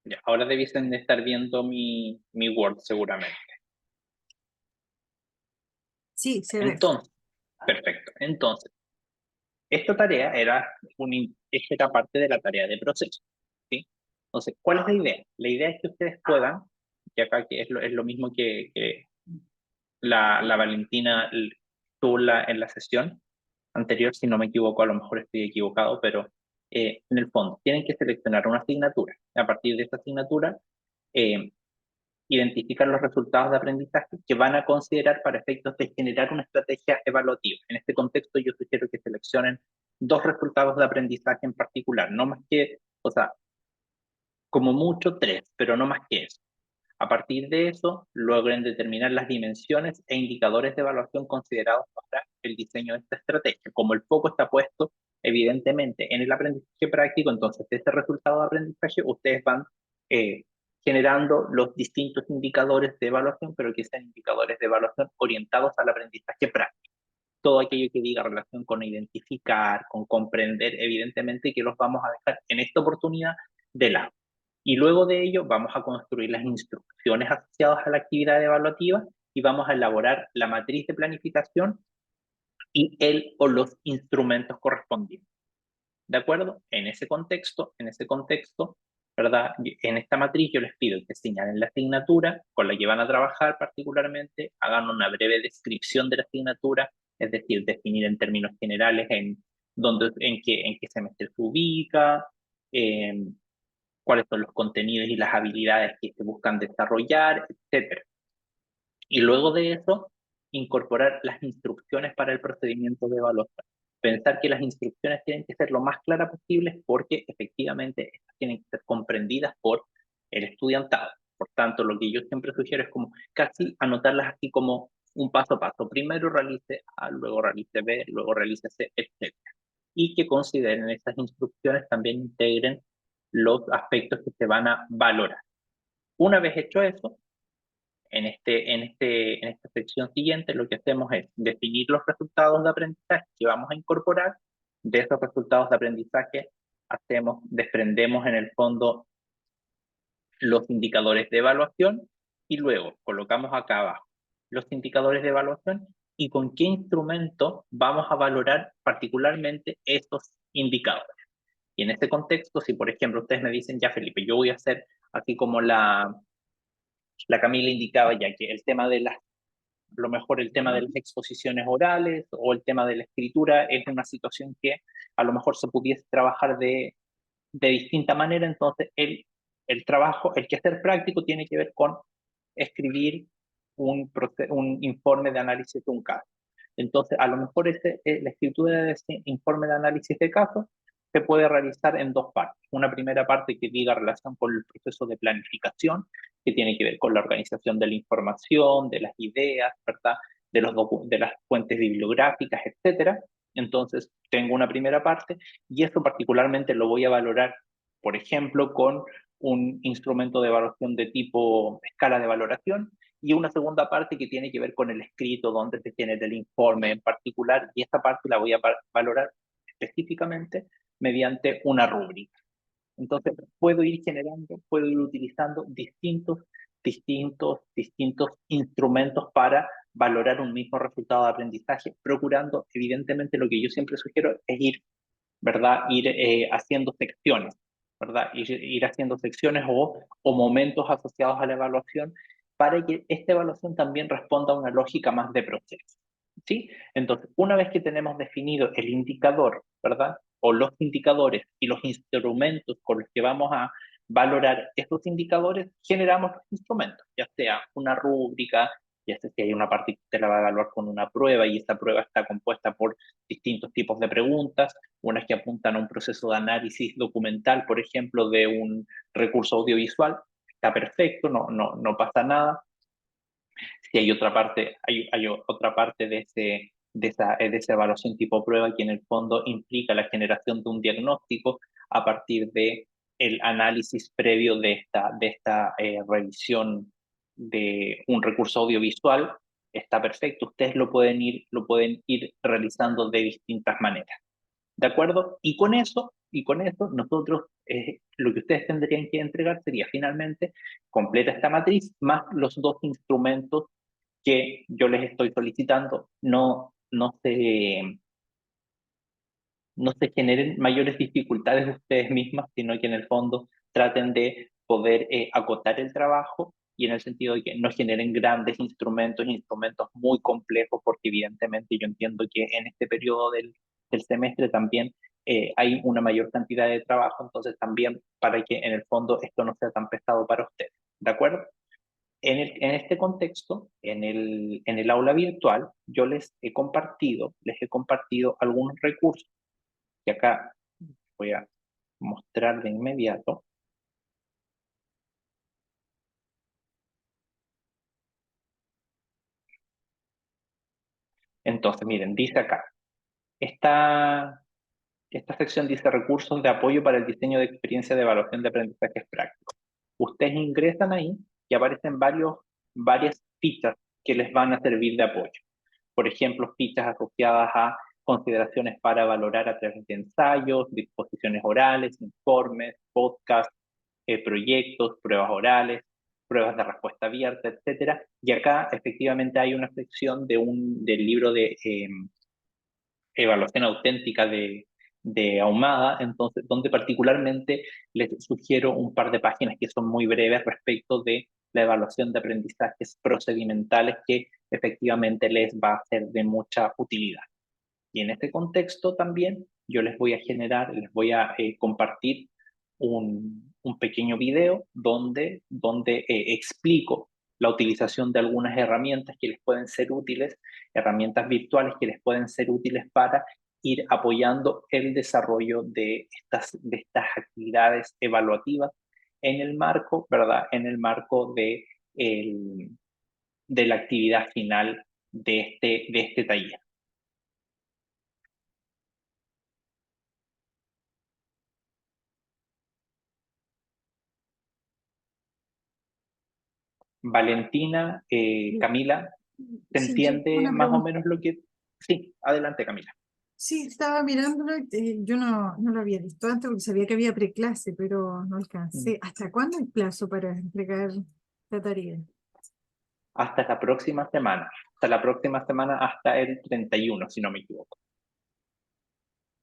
Ya, ahora debiesen de estar viendo mi Word seguramente. Sí, se ve. Entonces, perfecto. Entonces, esta tarea esta era parte de la tarea de proceso, ¿sí? Entonces, ¿cuál es la idea? La idea es que ustedes puedan, que acá que es lo mismo que la Valentina tuvo en la sesión anterior, si no me equivoco, a lo mejor estoy equivocado, pero en el fondo tienen que seleccionar una asignatura. A partir de esta asignatura, eh, identificar los resultados de aprendizaje que van a considerar para efectos de generar una estrategia evaluativa. En este contexto, yo sugiero que seleccionen dos resultados de aprendizaje en particular, no más que, o sea, como mucho tres, pero no más que eso. A partir de eso, logren determinar las dimensiones e indicadores de evaluación considerados para el diseño de esta estrategia. Como el foco está puesto, evidentemente, en el aprendizaje práctico, entonces de este resultado de aprendizaje, ustedes van eh, generando los distintos indicadores de evaluación, pero que sean indicadores de evaluación orientados al aprendizaje práctico. Todo aquello que diga relación con identificar, con comprender, evidentemente que los vamos a dejar en esta oportunidad de lado. Y luego de ello vamos a construir las instrucciones asociadas a la actividad evaluativa y vamos a elaborar la matriz de planificación y el o los instrumentos correspondientes. ¿De acuerdo? En ese contexto, ¿verdad? En esta matriz yo les pido que señalen la asignatura con la que van a trabajar particularmente, hagan una breve descripción de la asignatura, es decir, definir en términos generales en qué semestre se ubica, eh, cuáles son los contenidos y las habilidades que se buscan desarrollar, etcétera. Y luego de eso, incorporar las instrucciones para el procedimiento de evaluación. Pensar que las instrucciones tienen que ser lo más claras posibles porque efectivamente estas tienen que ser comprendidas por el estudiantado. Por tanto, lo que yo siempre sugiero es como casi anotarlas así como un paso a paso. Primero realice A, luego realice B, luego realice C, etc. Y que consideren estas instrucciones, también integren los aspectos que se van a valorar. Una vez hecho eso, en esta sección siguiente lo que hacemos es definir los resultados de aprendizaje que vamos a incorporar. De esos resultados de aprendizaje desprendemos en el fondo los indicadores de evaluación y luego colocamos acá abajo los indicadores de evaluación y con qué instrumento vamos a valorar particularmente estos indicadores. Y en este contexto, si por ejemplo ustedes me dicen, ya Felipe, yo voy a hacer así como la Camila indicaba, ya que el tema de las a lo mejor el tema de las exposiciones orales o el tema de la escritura es una situación que a lo mejor se pudiese trabajar de distinta manera, entonces el trabajo, el quehacer práctico tiene que ver con escribir un informe de análisis de un caso. Entonces, a lo mejor la escritura de ese informe de análisis de caso se puede realizar en dos partes. Una primera parte que diga relación con el proceso de planificación, que tiene que ver con la organización de la información, de las ideas, ¿verdad? De las fuentes bibliográficas, etcétera. Entonces, tengo una primera parte y esto particularmente lo voy a valorar, por ejemplo, con un instrumento de evaluación de tipo escala de valoración y una segunda parte que tiene que ver con el escrito, donde se genera el informe en particular, y esta parte la voy a valorar específicamente mediante una rúbrica. Entonces, puedo ir generando, puedo ir utilizando distintos instrumentos para valorar un mismo resultado de aprendizaje, procurando, evidentemente, lo que yo siempre sugiero es ir, ¿verdad? Ir haciendo secciones, ¿verdad? Ir haciendo secciones o momentos asociados a la evaluación para que esta evaluación también responda a una lógica más de proceso. ¿Sí? Entonces, una vez que tenemos definido el indicador, ¿verdad? O los indicadores y los instrumentos con los que vamos a valorar estos indicadores, generamos los instrumentos, ya sea una rúbrica, ya sea si hay una parte que usted la va a evaluar con una prueba y esta prueba está compuesta por distintos tipos de preguntas, unas que apuntan a un proceso de análisis documental, por ejemplo, de un recurso audiovisual, está perfecto, no pasa nada. Si hay otra parte, hay otra parte de esa evaluación tipo prueba que en el fondo implica la generación de un diagnóstico a partir de el análisis previo de esta revisión de un recurso audiovisual, está perfecto. Ustedes lo pueden ir realizando de distintas maneras. ¿De acuerdo? Y con eso nosotros, lo que ustedes tendrían que entregar sería finalmente, completa esta matriz más los dos instrumentos que yo les estoy solicitando. No se generen mayores dificultades ustedes mismas, sino que en el fondo traten de poder acotar el trabajo y en el sentido de que no generen grandes instrumentos muy complejos, porque evidentemente yo entiendo que en este periodo del semestre también hay una mayor cantidad de trabajo, entonces también para que en el fondo esto no sea tan pesado para ustedes. ¿De acuerdo? En este contexto, en el aula virtual, yo les he compartido algunos recursos que acá voy a mostrar de inmediato. Entonces, miren, dice acá, esta sección dice recursos de apoyo para el diseño de experiencia de evaluación de aprendizajes prácticos. Ustedes ingresan ahí y aparecen varias fichas que les van a servir de apoyo. Por ejemplo, fichas asociadas a consideraciones para valorar a través de ensayos, disposiciones orales, informes, podcasts, proyectos, pruebas orales, pruebas de respuesta abierta, etcétera. Y acá efectivamente hay una sección del libro de evaluación auténtica de Ahumada, entonces, donde particularmente les sugiero un par de páginas que son muy breves respecto de la evaluación de aprendizajes procedimentales que efectivamente les va a ser de mucha utilidad. Y en este contexto también yo les voy a compartir un pequeño video donde explico la utilización de algunas herramientas que les pueden ser útiles, herramientas virtuales que les pueden ser útiles para ir apoyando el desarrollo de estas actividades evaluativas en el marco, ¿verdad? En el marco de la actividad final de este taller. Valentina, Camila, ¿se Sí, yo tengo entiende una más o pregunta. menos lo que...? Sí, adelante, Camila. Sí, estaba mirándolo, yo no lo había visto antes porque sabía que había preclase, pero no Mm. alcancé. ¿Hasta cuándo hay plazo para entregar la tarea? Hasta la próxima semana, hasta el 31, si no me equivoco.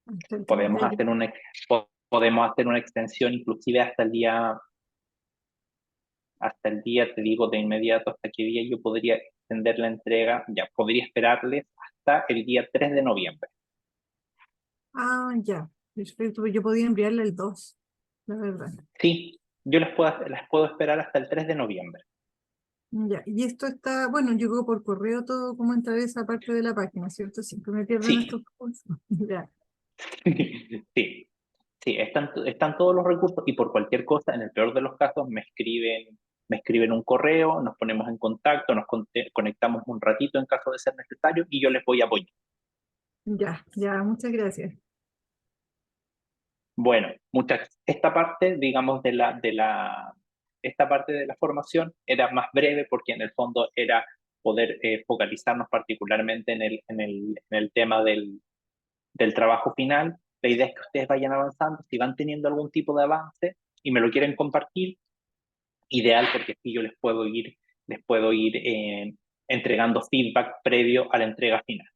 Hasta el Podemos 31. hacer podemos hacer una extensión inclusive hasta el día, te digo de inmediato, hasta qué día yo podría extender la entrega, ya podría esperarles hasta el día 3 de noviembre. Ah, ya, perfecto. Yo podía enviarle el 2, la verdad. Sí, yo las puedo esperar hasta el 3 de noviembre. Ya, y esto está, bueno, llegó por correo todo, cómo entrar a esa parte de la página, ¿cierto? Siempre me pierdo en estos Sí, cursos. Ya. sí. Sí, están todos los recursos y por cualquier cosa, en el peor de los casos, me escriben un correo, nos ponemos en contacto, conectamos un ratito en caso de ser necesario y yo les voy a apoyar. Ya, ya, muchas gracias. Bueno, esta parte, digamos, esta parte de la formación era más breve porque en el fondo era poder focalizarnos particularmente en el tema del trabajo final. La idea es que ustedes vayan avanzando, si van teniendo algún tipo de avance y me lo quieren compartir, ideal porque así yo les puedo ir entregando feedback previo a la entrega final.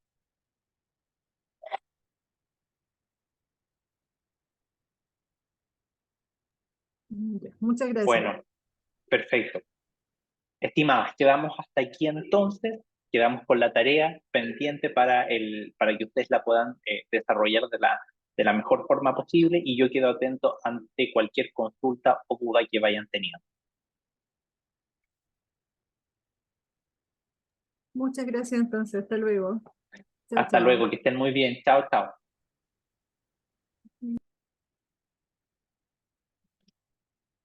Ya, muchas gracias. Bueno, perfecto. Estimadas, quedamos hasta aquí entonces, quedamos con la tarea pendiente para que ustedes la puedan desarrollar de la mejor forma posible y yo quedo atento ante cualquier consulta o duda que vayan teniendo. Muchas gracias entonces. Hasta luego. Chao, Hasta chao. luego, que estén muy bien. Chao, chao.